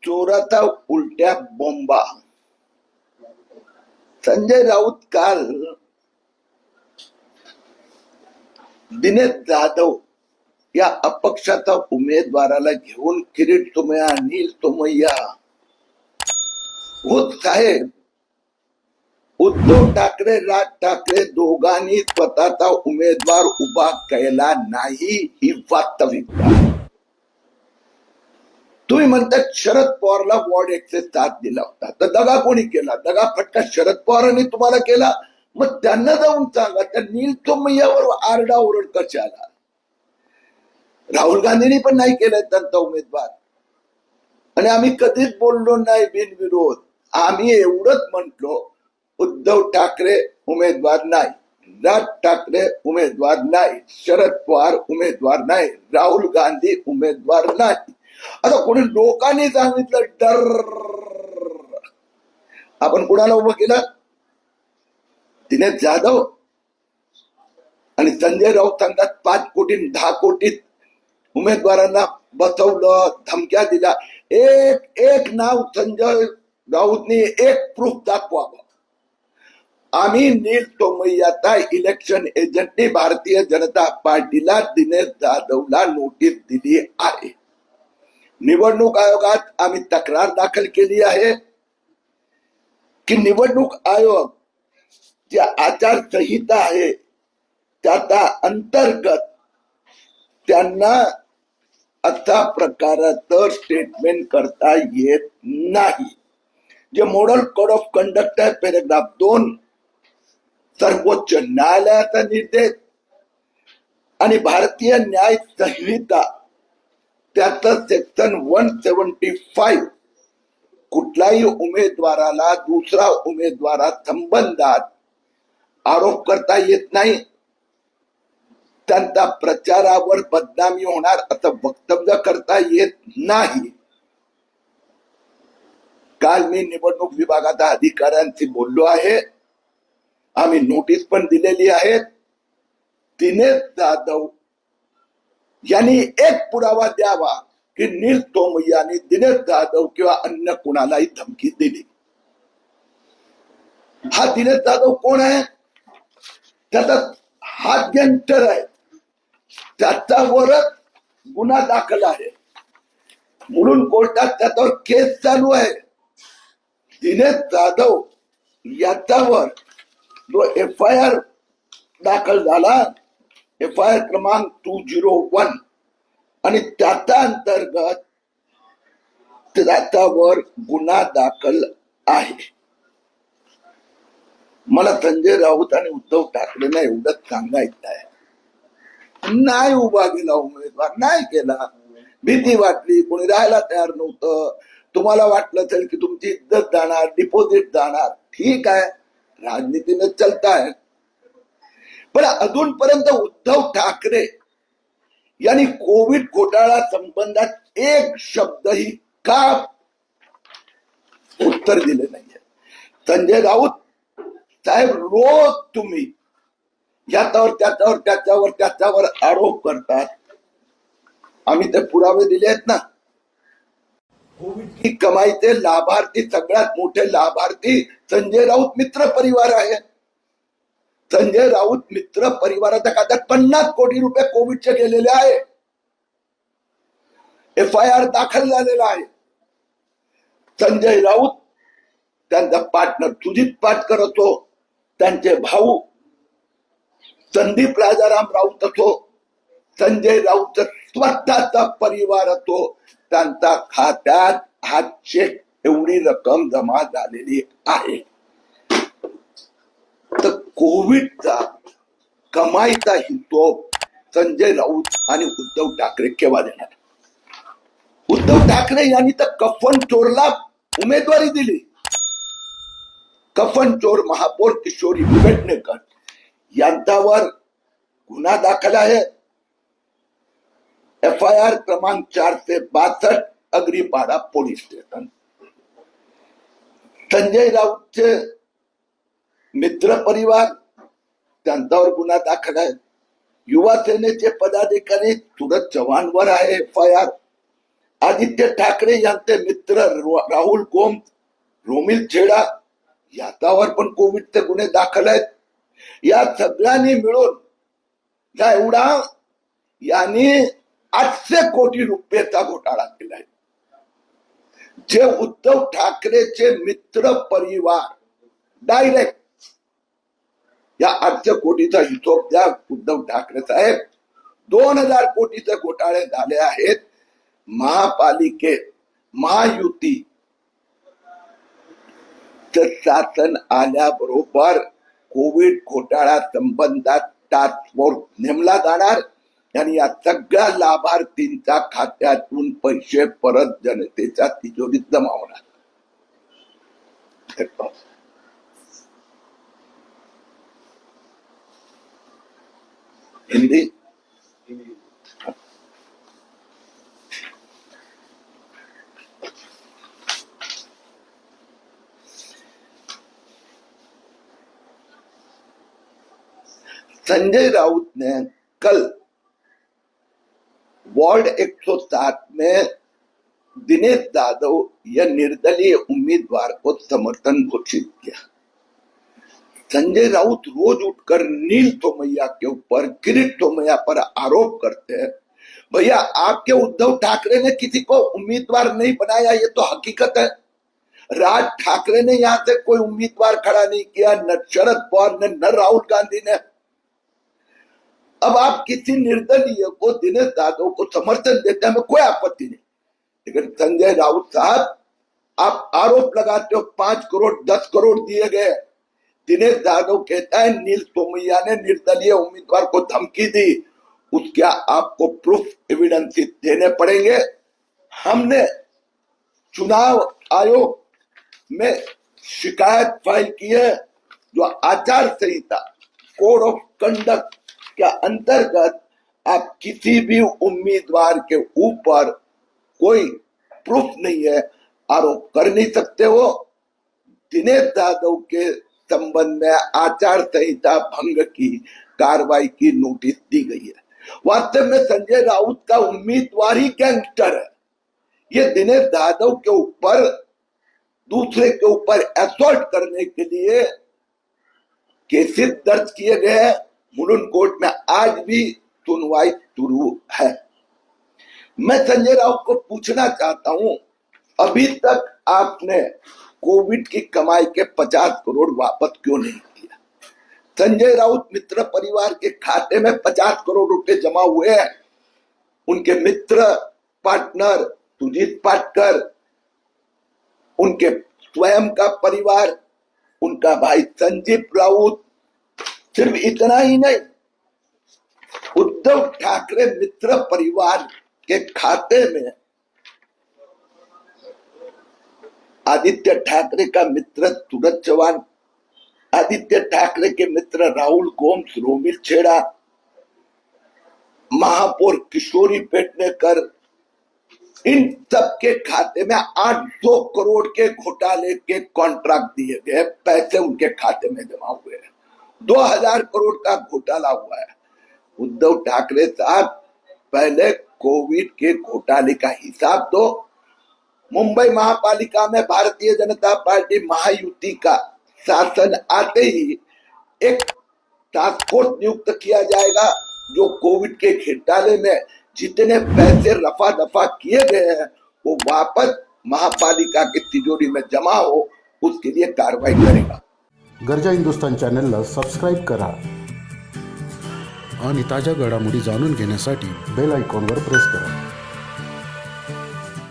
चोराचा उलट्या बोंबा. संजय राऊत काल दिनेश जाधव या अपक्षाचा उमेदवाराला घेऊन किरीट सोमय्या, अनिल सोमय्या होत साहेब, उद्धव ठाकरे, राज ठाकरे दोघांनी स्वतःचा उमेदवार उभा केला नाही ही वास्तविकता. तुम्ही म्हणतात शरद पवारला वॉर्ड 107 दिला होता, तर दगा कोणी केला? दगा फटका शरद पवारांनी तुम्हाला केला. मग त्यांना जाऊन सांगा त्या नील सोमय्यावर आरडा ओरड कशाला? राहुल गांधींनी पण नाही केलाय त्यांचा उमेदवार, आणि आम्ही कधीच बोललो नाही बिनविरोध. आम्ही एवढंच म्हटलो, उद्धव ठाकरे उमेदवार नाही, राज ठाकरे उमेदवार नाही, शरद पवार उमेदवार नाही, राहुल गांधी उमेदवार नाही. आता कोणी लोकांनी सांगितलं डर, आपण कुणाला उभं केलं? दिनेश जाधव आणि संजय राऊत सांगतात 5 कोटी 10 कोटीत उमेदवारांना बसवलं, धमक्या दिल्या. एक नाव संजय राऊतनी एक प्रूफ दाखवावं. आम्ही नील सोमय्याचा इलेक्शन एजंटनी भारतीय जनता पार्टीला दिनेश जाधवला नोटीस दिली आहे. निवडणूक आयोगात आम्ही तक्रार दाखल केली आहे की निवडणूक आयोग जी आचारसंहिता आहे त्याच्या अंतर्गत त्यांना अशा प्रकाराचं स्टेटमेंट करता येत नाही. जे मॉडेल कोड ऑफ कंडक्ट आहे पॅराग्राफ 2, सर्वोच्च न्यायालयाचा निर्देश आणि भारतीय न्याय संहिता त्याचं सेक्शन 175, कुठल्याही उमेदवाराला दुसरा उमेदवारा संबंधात आरोप करता येत नाही, त्यांचा प्रचारावर बदनामी होणार असं वक्तव्य करता येत नाही. काल मी निवडणूक विभागाच्या अधिकाऱ्यांशी बोललो आहे, आम्ही नोटीस पण दिलेली आहे. दिनेश जाधव यांनी एक पुरावा द्यावा की नील सोमय्याने दिनेश जाधव किंवा अन्य कुणालाही धमकी दिली. हा दिनेश जाधव कोण आहे? त्याचा हात गँगस्टर आहे, त्याच्यावरच गुन्हा दाखल आहे, म्हणून कोर्टात त्याच्यावर केस चालू आहे. दिनेश जाधव याच्यावर जो FIR दाखल झाला, FIR क्रमांक 201, आणि त्याच्या अंतर्गत त्याच्यावर गुन्हा दाखल आहे. मला संजय राऊत आणि उद्धव ठाकरेंना एवढंच सांगायचं आहे, नाही उभा केला उमेदवार, नाही केला, भीती वाटली, कोणी राहायला तयार नव्हतं, तुम्हाला वाटलं असेल की तुमची इज्जत जाणार, डिपॉझिट जाणार, ठीक आहे, राजनीती में चलता है. पण अजूनपर्यंत उद्धव ठाकरे यांनी कोविड घोटाळा संबंधात एक शब्दही का उत्तर दिले नाहीये. संजय राऊत साहेब रोज तुम्ही त्याच्यावर आरोप करतात, आम्ही ते पुरावे दिले आहेत ना. कोविडची कमाईचे लाभार्थी, सगळ्यात मोठे लाभार्थी संजय राऊत मित्र परिवार आहे. संजय राऊत मित्र परिवाराच्या खात्यात 50 कोटी रुपये कोविडचे गेलेले आहे. FIR दाखल झालेला आहे. संजय राऊत, त्यांचा पार्टनर सुजित पाटकर असो, त्यांचे भाऊ संदीप राजाराम राऊत असो, संजय राऊत स्वतःचा परिवार असो, त्यांच्या खात्यात हा चेक एवढी रक्कम जमा झालेली आहे. तर कोविडचा कमाईचा हिशोब संजय राऊत आणि उद्धव ठाकरे केव्हा देणार? उद्धव ठाकरे यांनी तर कफन चोरला उमेदवारी दिली. कफन चोर महापौर किशोरी पेडणेकर यांच्यावर गुन्हा दाखल आहे. FIR क्रमांक 462, अग्रीपाडा पोलीस स्टेशन. संजय राऊतचे मित्र परिवार, त्यांच्यावर गुन्हा दाखल आहे. युवा सेनेचे पदाधिकारी सुरज चव्हाणवर आहे FIR. आदित्य ठाकरे यांचे मित्र राहुल गोम्स, रोमिल छेडा याच्यावर पण कोविडचे गुन्हे दाखल आहेत. या सगळ्यांनी मिळून या एवढा यांनी 800 कोटी रुपयाचा घोटाळा केलाय. जे उद्धव ठाकरेचे मित्र परिवार डायरेक्ट या 800 कोटीचा हिशोब द्या उद्धव ठाकरे साहेब. 2000 कोटीचे घोटाळे झाले आहेत. महापालिकेत महायुती शासन आल्याबरोबर कोविड घोटाळा संबंधात टास्क फोर्स नेमला जाणार आणि या सगळ्या लाभार्थींच्या खात्यातून पैसे परत जनतेच्या तिजोरीत जमा होणार. हिंदी संजय राउत ने कल वार्ड 107 में दिनेश यादव या निर्दलीय उम्मीदवार को समर्थन घोषित किया. संजय राउत रोज उठकर नील तोमैया के ऊपर, किरीट तोमैया पर आरोप करते हैं. भैया आपके उद्धव ठाकरे ने किसी को उम्मीदवार नहीं बनाया, ये तो हकीकत है. राज ठाकरे ने यहां से कोई उम्मीदवार खड़ा नहीं किया, न शरद पवार ने, न राहुल गांधी ने. अब आप किसी निर्दलीय को, दिनेश यादव को समर्थन देते हैं, हमें कोई आपत्ति नहीं. लेकिन संजय राउत साहब, आप आरोप लगाते हो 5 करोड़ 10 करोड़ दिए गए. दिनेश यादव कहता है नील तोमैया ने निर्दलीय उम्मीदवार को धमकी दी. उसका आपको प्रूफ एविडेंस देने पड़ेंगे. हमने चुनाव आयोग में शिकायत फाइल की है, जो आचार संहिता कोड ऑफ कंडक्ट के अंतर्गत आप किसी भी उम्मीदवार के ऊपर कोई प्रूफ नहीं है, आरोप कर नहीं सकते हो. दिनेश यादव के संबंध में आचार संहिता भंग की कार्रवाई की नोटिस दी गई है. वास्तव में संजय राउत का उम्मीदवार ही गैंगस्टर है. ये दिनेश यादव के ऊपर, दूसरे के ऊपर असॉल्ट करने के लिए केसेस दर्ज किए गए हैं. मुलुंड कोर्ट में आज भी सुनवाई शुरू है. मैं संजय राउत को पूछना चाहता हूं, अभी तक आपने कोविड की कमाई के 50 करोड़ वापस क्यों नहीं किया? संजय राउत मित्र परिवार के खाते में 50 करोड़ रुपए जमा हुए हैं. उनके मित्र पार्टनर सुजीत पाटकर, उनके स्वयं का परिवार, उनका भाई संजीव राउत. सिर्फ इतना ही नहीं, उद्धव ठाकरे मित्र परिवार के खाते में आदित्य ठाकरे का मित्र सूरज चौहान, आदित्य ठाकरे के मित्र राहुल गोम्स, रोमिल छेड़ा, महापौर किशोरी पेडनेकर, इन सब के खाते में 800 करोड़ के घोटाले के कॉन्ट्रैक्ट दिए गए. पैसे उनके खाते में जमा हुए हैं. 2000 करोड़ का घोटाला हुआ है. उद्धव ठाकरे साहब, पहले कोविड के घोटाले का हिसाब दो. मुंबई महापालिका में भारतीय जनता पार्टी महायुति का शासन आते ही एक टास्क फोर्स नियुक्त किया जाएगा, जो कोविड के घोटाले में जितने पैसे रफा दफा किए गए हैं वो वापस महापालिका की तिजोरी में जमा हो, उसके लिए कार्रवाई करेगा. गरजा हिंदुस्तान चॅनलला सबस्क्राईब करा आणि ताज्या घडामोडी जाणून घेण्यासाठी बेल आयकॉनवर प्रेस करा.